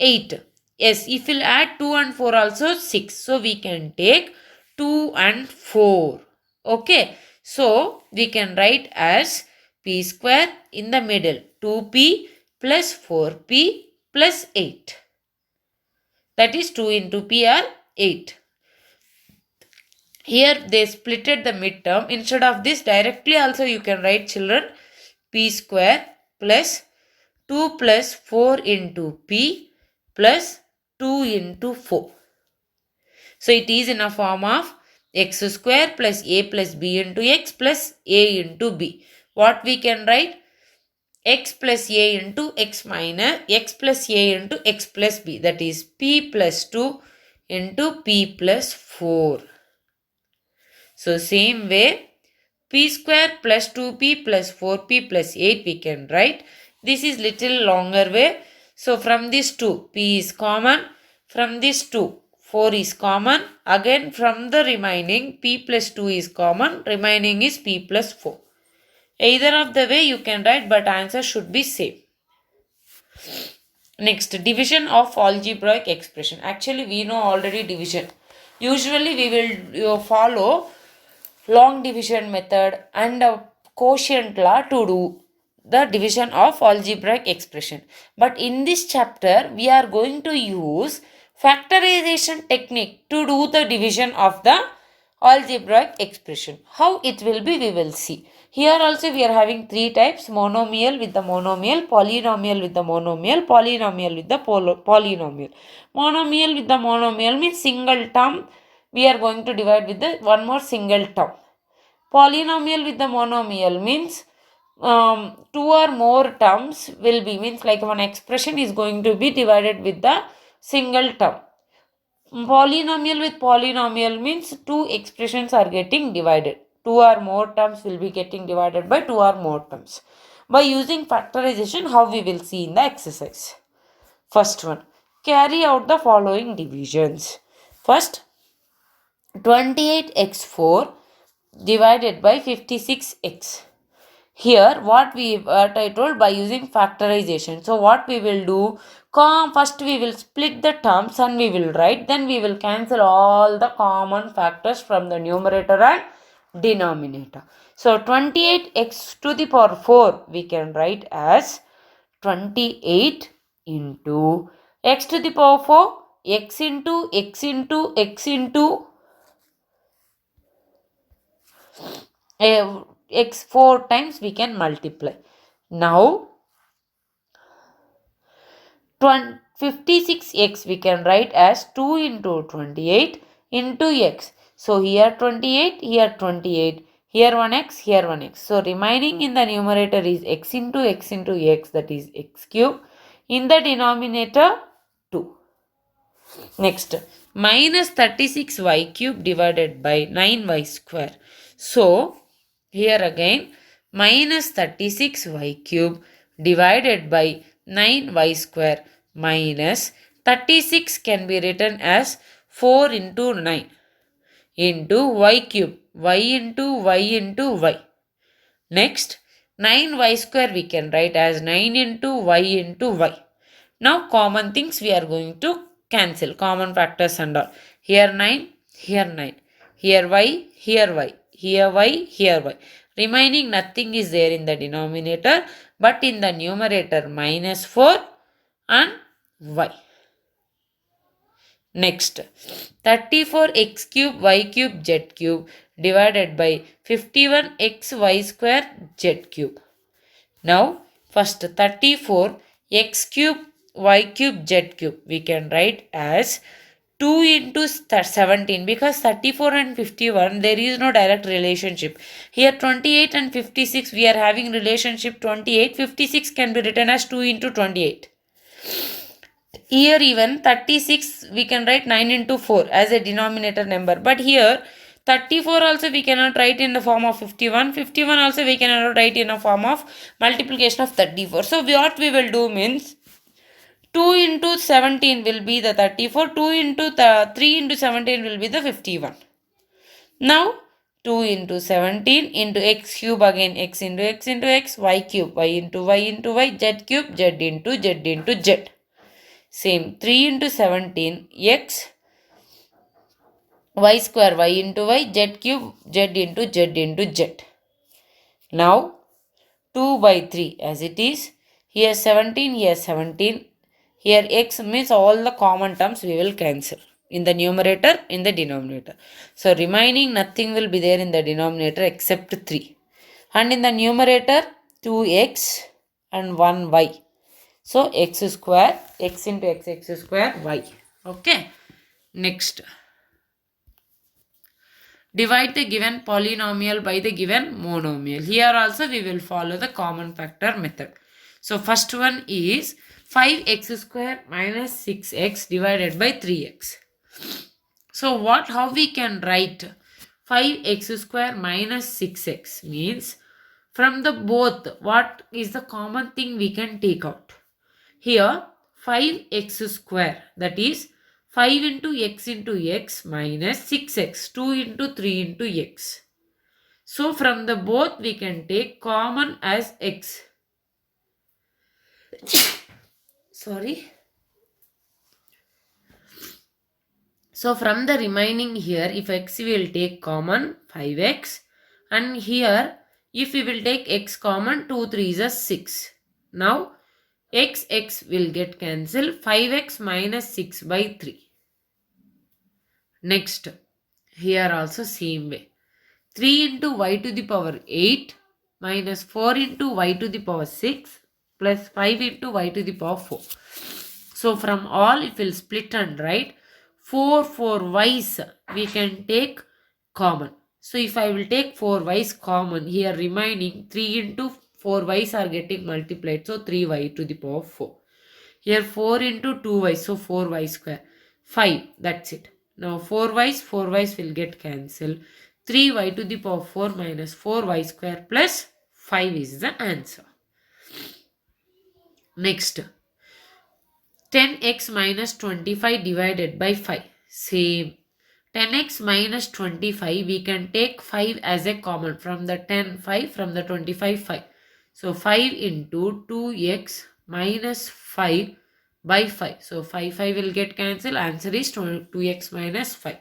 8. Yes, if we'll add 2 and 4 also 6. So we can take 2 and 4. Okay. So we can write as p square in the middle. 2p plus 4p plus 8. That is 2 into p are 8. Here they splitted the midterm. Instead of this, directly also you can write, children, p square plus 2 plus 4 into p plus 2 into 4. So it is in a form of x square plus a plus b into x plus a into b. What we can write? X plus a into x minus x plus a into x plus b. That is p plus 2 into p plus 4. So same way, p square plus 2p plus 4p plus 8 we can write. This is little longer way. So from this 2, p is common. From this 2, 4 is common. Again from the remaining, p plus 2 is common. Remaining is p plus 4. Either of the way you can write, but answer should be same. Next, division of algebraic expression. Actually, we know already division. Usually, we will follow long division method and quotient law to do the division of algebraic expression. But in this chapter, we are going to use factorization technique to do the division of the algebraic expression. How it will be, we will see. Here also we are having three types: monomial with the monomial, polynomial with the monomial, polynomial with the polynomial. Monomial with the monomial means single term we are going to divide with the one more single term. Polynomial with the monomial means two or more terms will be, means like one expression is going to be divided with the single term. Polynomial with polynomial means two expressions are getting divided. Two or more terms will be getting divided by two or more terms. By using factorization, how we will see in the exercise. First one, carry out the following divisions. First, 28x4 divided by 56x. Here what I told, by using factorization. So what we will do, first we will split the terms and we will write, then we will cancel all the common factors from the numerator and denominator. So 28x to the power 4 we can write as 28 into x to the power 4, x into x into x into x 4 times we can multiply. Now 56x we can write as 2 into 28 into x. So here 28, here 28, here 1x, here 1x. So remaining in the numerator is x into x into x, that is x cube. In the denominator 2. Next, minus 36y cube divided by 9y square. So here again minus 36y cube divided by 9y square minus 36 can be written as 4 into 9 into y cube, y into y into y. Next, 9y square we can write as 9 into y into y. Now common things we are going to cancel, common factors and all. Here 9, here 9, here y, here y, here y, here y. Remaining nothing is there in the denominator, but in the numerator minus 4 and y. Next, 34x cube y cube z cube divided by 51xy square z cube. Now, first 34 x cube y cube z cube we can write as 2 into 17, because 34 and 51 there is no direct relationship. Here 28 and 56 we are having relationship 28, 56 can be written as 2 into 28. Here even 36 we can write 9 into 4 as a denominator number, but here 34 also we cannot write in the form of 51, 51 also we cannot write in a form of multiplication of 34. So what we will do means 2 into 17 will be the 34, 2 into 3 into 17 will be the 51. Now 2 into 17 into x cube, again x into x into x, y cube, y into y into y, z cube, z into z into z. Same 3 into 17 x, y square, y into y, z cube, z into z into z. Now 2 by 3 as it is. Here 17, here 17. Here x means all the common terms we will cancel in the numerator, in the denominator. So remaining nothing will be there in the denominator except 3. And in the numerator 2x and 1y. So x square, x into x square, y. Okay. Next. Divide the given polynomial by the given monomial. Here also we will follow the common factor method. So first one is 5x square minus 6x divided by 3x. So how we can write 5x square minus 6x means from the both what is the common thing we can take out. Here 5x square, that is 5 into x minus 6x, 2 into 3 into x. So from the both we can take common as x. Sorry. So from the remaining here, if x we will take common 5x, and here if we will take x common, 2 3 is 6. Now x will get cancelled, 5x minus 6 by 3. Next, here also same way. 3 into y to the power 8 minus 4 into y to the power 6 plus 5 into y to the power 4. So from all it will split and write 4 y's we can take common. So if I will take 4 y's common, here remaining 3 into 4 y's are getting multiplied. So 3y to the power 4. Here 4 into 2y, so 4y square. 5, that's it. Now 4y's will get cancelled. 3y to the power 4 minus 4y square plus 5 is the answer. Next, 10x minus 25 divided by 5. Same. 10x minus 25, we can take 5 as a common. From the 10, 5. From the 25, 5. So 5 into 2x minus 5 by 5. So 5 will get cancelled. Answer is 2x minus 5.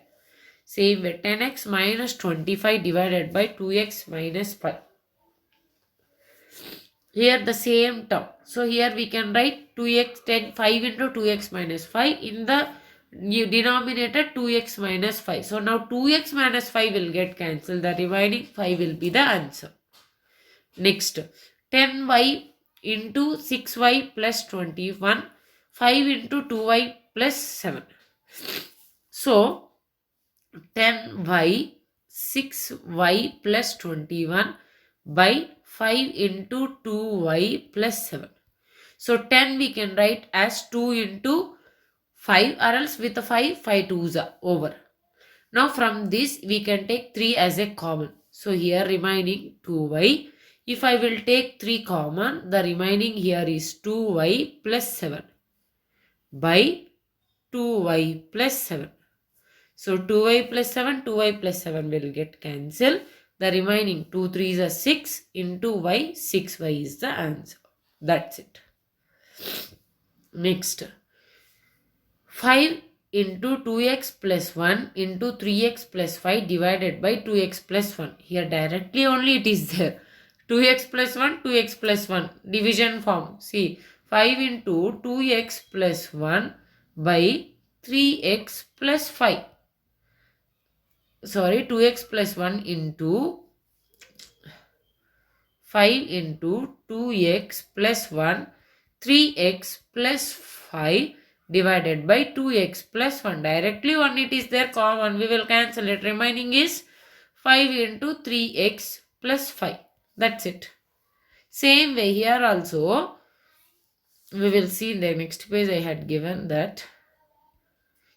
Same way, 10x minus 25 divided by 2x minus 5. Here the same term. So here we can write 5 into 2x minus 5 in the denominator 2x minus 5. So now 2x minus 5 will get cancelled. The remaining 5 will be the answer. Next, 10y into 6y plus 21. 5 into 2y plus 7. So 10y 6y plus 21 by 5 into 2y plus 7. So 10 we can write as 2 into 5, or else with the 5 2's are over. Now from this we can take 3 as a common. So here remaining 2y. If I will take 3 common, the remaining here is 2y plus 7 by 2y plus 7. So 2y plus 7, 2y plus 7 will get cancelled. The remaining 2 3's are 6 into y, 6y is the answer. That's it. Next, 5 into 2x plus 1 into 3x plus 5 divided by 2x plus 1. Here directly only it is there. 2x plus 1, 2x plus 1. Division form. See, 5 into 2x plus 1 by 3x plus 5. Sorry, 2x plus 1 into 5 into 2x plus 1, 3x plus 5 divided by 2x plus 1. Directly 1 it is there common. We will cancel it. Remaining is 5 into 3x plus 5. That's it. Same way here also. We will see in the next page I had given that.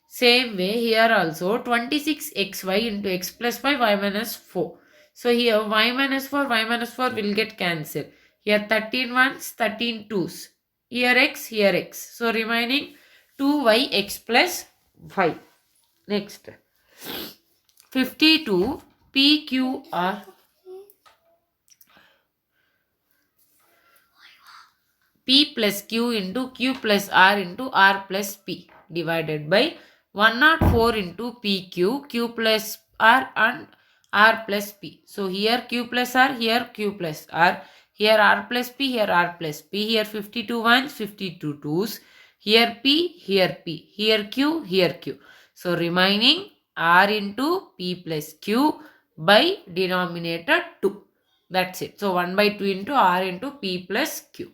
Same way here also 26xy into x plus 5 y minus 4. So here y minus 4 will get cancelled. Here 13 ones, 13 twos. Here x, here x. So remaining 2yx plus 5. Next, 52 PQR. P plus Q into Q plus R into R plus P divided by 104 into PQ, Q plus R and R plus P. So here Q plus R, here Q plus R, here R plus P, here R plus P, here 52 ones, 52 twos, here P, here P, here Q, here Q. So remaining R into P plus Q by denominator 2. That's it. So 1 by 2 into R into P plus Q.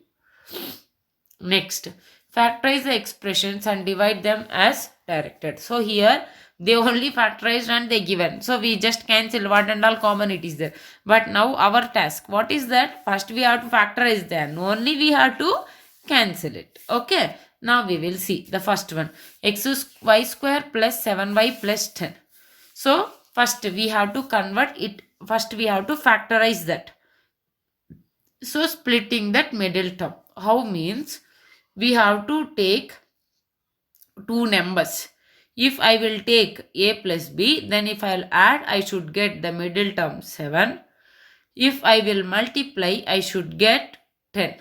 Next, factorize the expressions and divide them as directed. So here they only factorized and they given. So we just cancel what and all common it is there. But now our task, what is that? First we have to factorize them. Only we have to cancel it. Okay. Now we will see the first one. Xy square plus 7y plus 10. So first we have to convert it. First we have to factorize that. So splitting that middle term. How means? We have to take two numbers. If I will take a plus b, then if I will add, I should get the middle term 7. If I will multiply, I should get 10.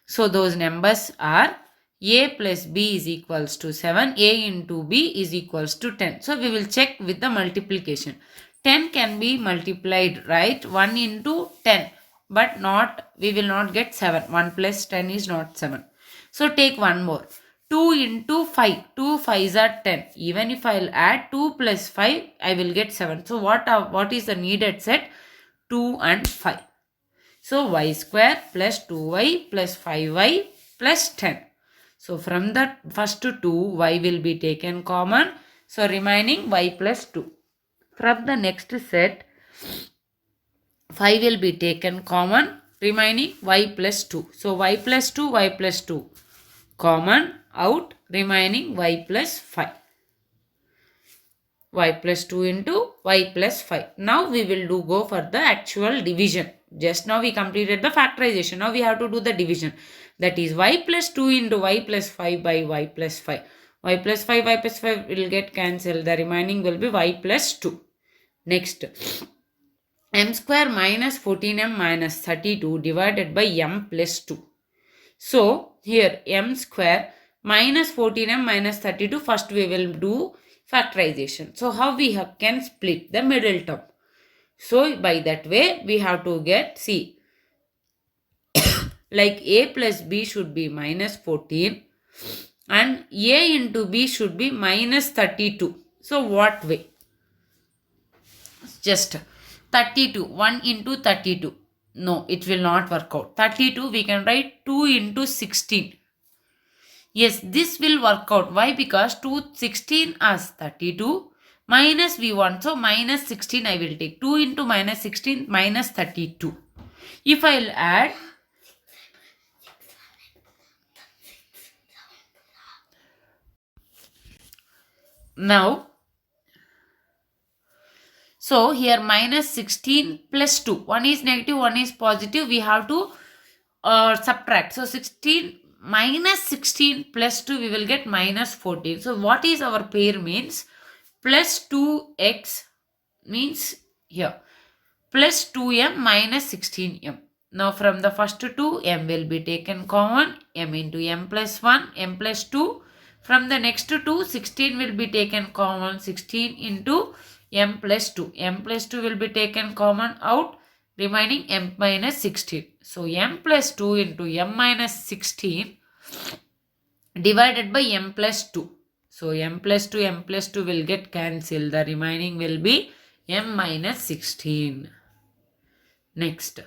So those numbers are a plus b is equals to 7, a into b is equals to 10. So we will check with the multiplication. 10 can be multiplied, right? 1 into 10. But not, we will not get 7. 1 plus 10 is not 7. So take one more. 2 into 5. 2 5s are 10. Even if I will add 2 plus 5, I will get 7. So what is the needed set? 2 and 5. So y square plus 2y plus 5y plus 10. So from the first 2, y will be taken common. So remaining y plus 2. From the next set, 5 will be taken common, remaining y plus 2. So y plus 2, y plus 2 common out, remaining y plus 5. Y plus 2 into y plus 5. Now we will go for the actual division. Just now we completed the factorization. Now we have to do the division. That is y plus 2 into y plus 5 by y plus 5. Y plus 5, y plus 5 will get cancelled. The remaining will be y plus 2. Next, m square minus 14m minus 32 divided by m plus 2. So, here m square minus 14m minus 32, first we will do factorization. So, how we can split the middle term? So, by that way, we have to get, see, like a plus b should be minus 14 and a into b should be minus 32. So, what way? Just 32, 1 into 32. No, it will not work out. 32, we can write 2 into 16. Yes, this will work out. Why? Because 16 as 32 minus we want. So, minus 16 I will take. 2 into minus 16 minus 32. If I will add, now, so here minus 16 plus 2. One is negative, one is positive. We have to subtract. So 16 minus 16 plus 2, we will get minus 14. So what is our pair means? Plus 2x means here. Plus 2m minus 16m. Now from the first 2, m will be taken common. M into m plus 1, m plus 2. From the next 2, 16 will be taken common. 16 into m plus 2. M plus 2 will be taken common out, remaining m minus 16. So, m plus 2 into m minus 16 divided by m plus 2. So, m plus 2 will get cancelled. The remaining will be m minus 16. Next,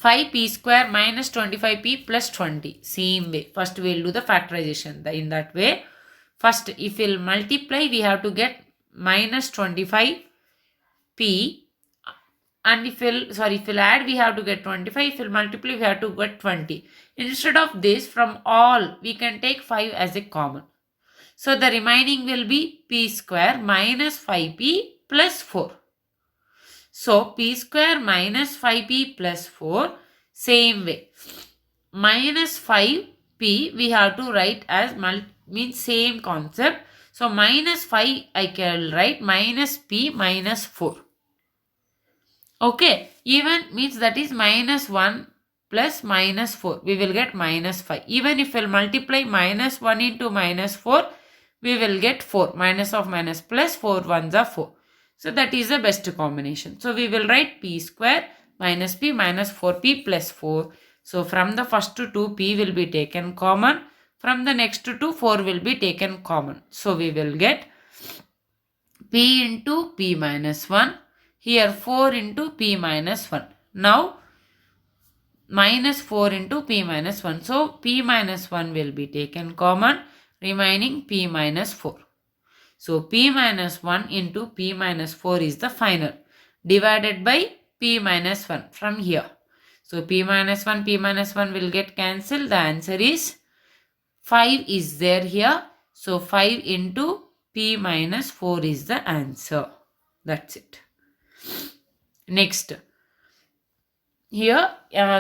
5p square minus 25p plus 20. Same way. First, we will do the factorization. In that way, first, if we will multiply, we have to get minus 25p, and if we'll add, we have to get 25. If we'll multiply, we have to get 20. Instead of this, from all, we can take 5 as a common. So the remaining will be p square minus 5p plus 4. So p square minus 5p plus 4, same way. Minus 5p we have to write as means same concept. So minus 5 I can write minus p minus 4. Okay, even means that is minus 1 plus minus 4. We will get minus 5. Even if we will multiply minus 1 into minus 4, we will get 4. Minus of minus plus 4 ones are 4. So that is the best combination. So we will write p square minus p minus 4p plus 4. So from the first 2, p will be taken common. From the next 2, 4 will be taken common. So we will get p into p minus 1. Here 4 into p minus 1. Now minus 4 into p minus 1. So p minus 1 will be taken common. Remaining p minus 4. So p minus 1 into p minus 4 is the final. Divided by p minus 1 from here. So p minus 1 will get cancelled. The answer is 5 is there here. So 5 into p minus 4 is the answer. That's it. Next. Here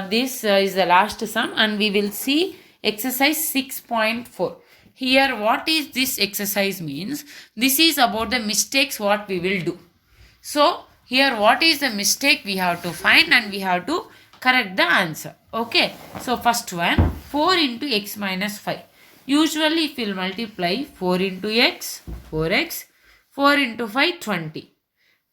this is the last sum, and we will see exercise 6.4. Here what is this exercise means? This is about the mistakes what we will do. So here what is the mistake we have to find, and we have to correct the answer. Okay. So first one, 4 into x minus 5. Usually if we will multiply 4 into x, 4x, 4 into 5, 20.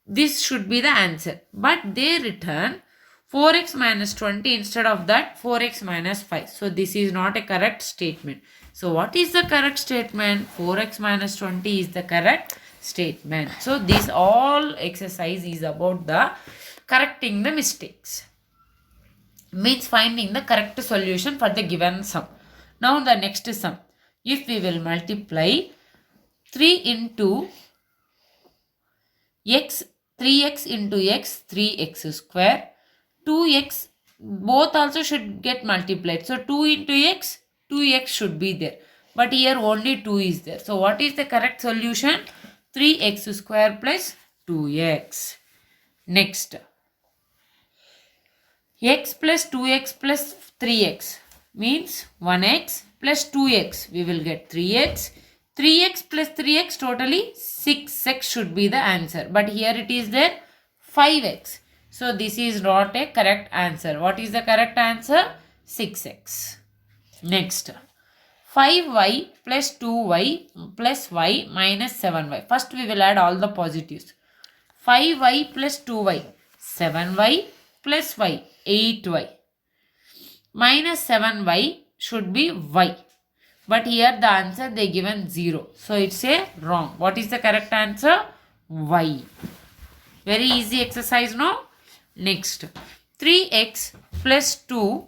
This should be the answer. But they return 4x minus 20 instead of that 4x minus 5. So this is not a correct statement. So what is the correct statement? 4x minus 20 is the correct statement. So this all exercise is about the correcting the mistakes. Means finding the correct solution for the given sum. Now the next sum. If we will multiply 3 into x, 3x into x, 3x square, 2x, both also should get multiplied. So 2 into x, 2x should be there. But here only 2 is there. So what is the correct solution? 3x square plus 2x. Next, x plus 2x plus 3x means 1x plus 2x. We will get 3x. 3x plus 3x totally 6x should be the answer. But here it is there 5x. So this is not a correct answer. What is the correct answer? 6x. Next, 5y plus 2y plus y minus 7y. First we will add all the positives. 5y plus 2y, 7y plus y, 8y. Minus 7y should be y. But here the answer they given 0. So it's a wrong. What is the correct answer? Y. Very easy exercise, no? Next, 3x plus 2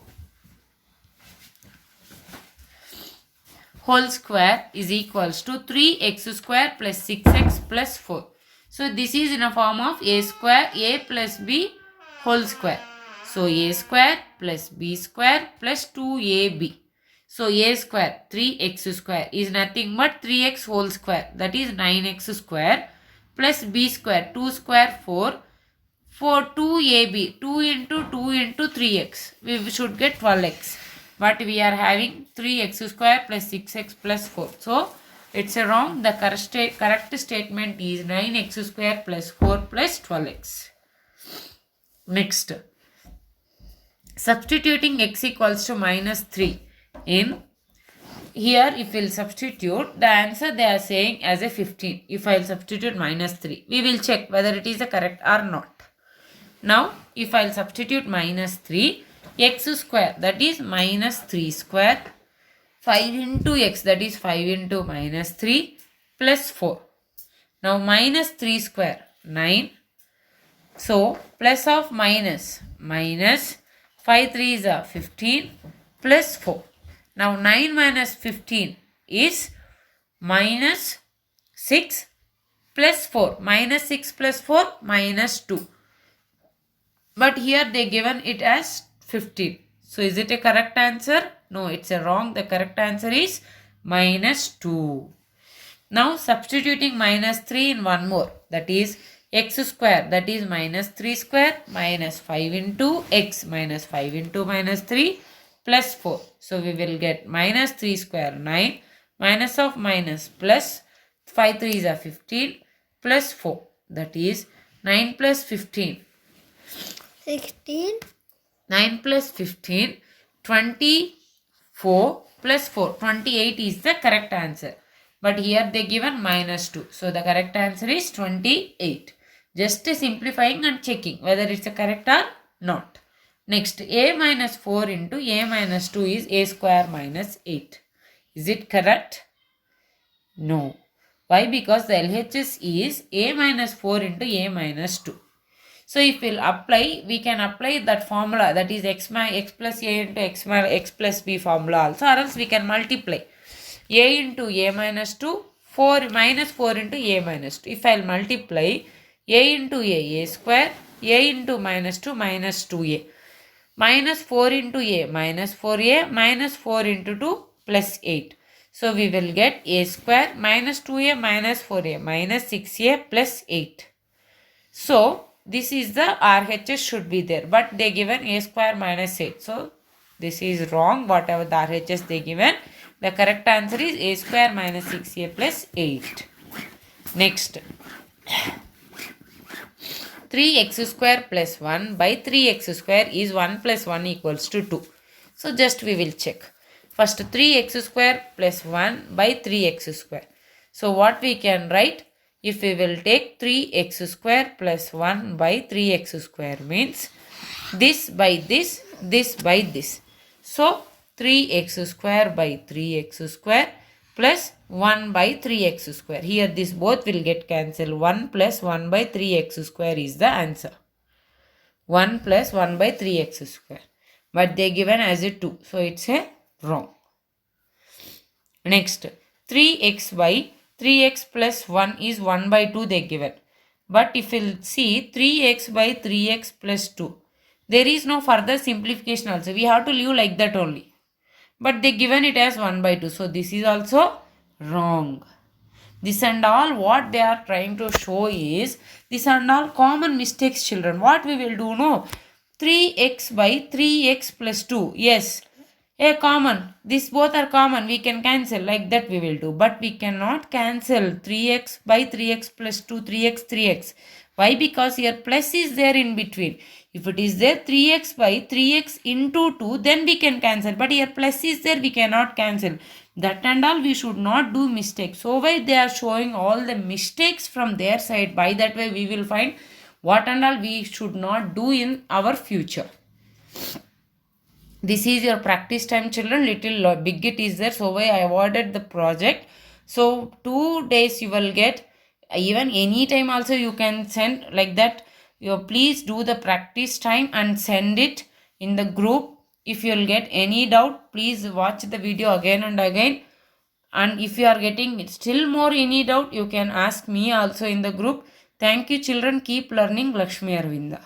whole square is equals to 3x square plus 6x plus 4. So this is in a form of a square, a plus b whole square. So a square plus b square plus 2ab. So a square, 3x square is nothing but 3x whole square, that is 9x square, plus b square, 2 square 4, for 2ab, 2 into 2 into 3x, we should get 12x. But we are having 3x square plus 6x plus 4. So it's a wrong. The correct statement is 9x square plus 4 plus 12x. Next, substituting x equals to minus 3 in here, if we will substitute, the answer they are saying as a 15. If I will substitute minus 3, we will check whether it is the correct or not. Now, if I will substitute minus 3, x square, that is minus 3 square, 5 into x, that is 5 into minus 3 plus 4. Now minus 3 square, 9. So plus of minus, minus 5 3s are 15 plus 4. Now 9 minus 15 is minus 6 plus 4. Minus 6 plus 4 minus 2. But here they given it as 15. So is it a correct answer? No, it's a wrong. The correct answer is minus 2. Now substituting minus 3 in one more. That is x square, that is minus 3 square minus 5 into x minus 5 into minus 3 plus 4. So we will get minus 3 square 9 minus of minus plus 5 3s are 15 plus 4. That is 9 plus 15. 16. 9 plus 15, 24 plus 4, 28 is the correct answer. But here they given minus 2. So the correct answer is 28. Just simplifying and checking whether it's correct or not. Next, a minus 4 into a minus 2 is a square minus 8. Is it correct? No. Why? Because the LHS is a minus 4 into a minus 2. So if we'll apply, we can apply that formula, that is x plus a into x plus b formula also, or else we can multiply a into a minus 2, 4 minus 4 into a minus 2. If I'll multiply a into a square, a into minus 2 minus 2a, minus 4 into a minus 4a, minus 4 into 2 plus 8. So we will get a square minus 2a minus 4a minus 6a plus 8. So this is the RHS should be there, but they given a square minus 8. So this is wrong. Whatever the RHS they given, the correct answer is a square minus 6a plus 8. Next, 3x square plus 1 by 3x square is 1 plus 1 equals to 2. So just we will check. First 3x square plus 1 by 3x square. So what we can write? If we will take 3x square plus 1 by 3x square means this by this, this by this. So 3x square by 3x square plus 1 by 3x square. Here this both will get cancelled. 1 plus 1 by 3x square is the answer. 1 plus 1 by 3x square. But they given as a 2. So it's a wrong. Next, 3x plus 1 is 1 by 2 they given. But if you'll see 3x by 3x plus 2, there is no further simplification also. We have to leave like that only. But they given it as 1 by 2. So this is also wrong. This and all what they are trying to show is, this and all common mistakes children. What we will do, no? 3x by 3x plus 2. Yes. A common. These both are common. We can cancel. Like that we will do. But we cannot cancel 3x by 3x plus 2. 3x, 3x. Why? Because here plus is there in between. If it is there 3x by 3x into 2, then we can cancel. But here plus is there, we cannot cancel. That and all we should not do mistakes. So why they are showing all the mistakes from their side. By that way we will find what and all we should not do in our future. This is your practice time children. Little big it is there. So why I avoided the project. So 2 days you will get. Even any time also you can send like that. You please do the practice time and send it in the group. If you will get any doubt, please watch the video again and again. And if you are getting still more any doubt, you can ask me also in the group. Thank you children. Keep learning. Lakshmi Arvinda.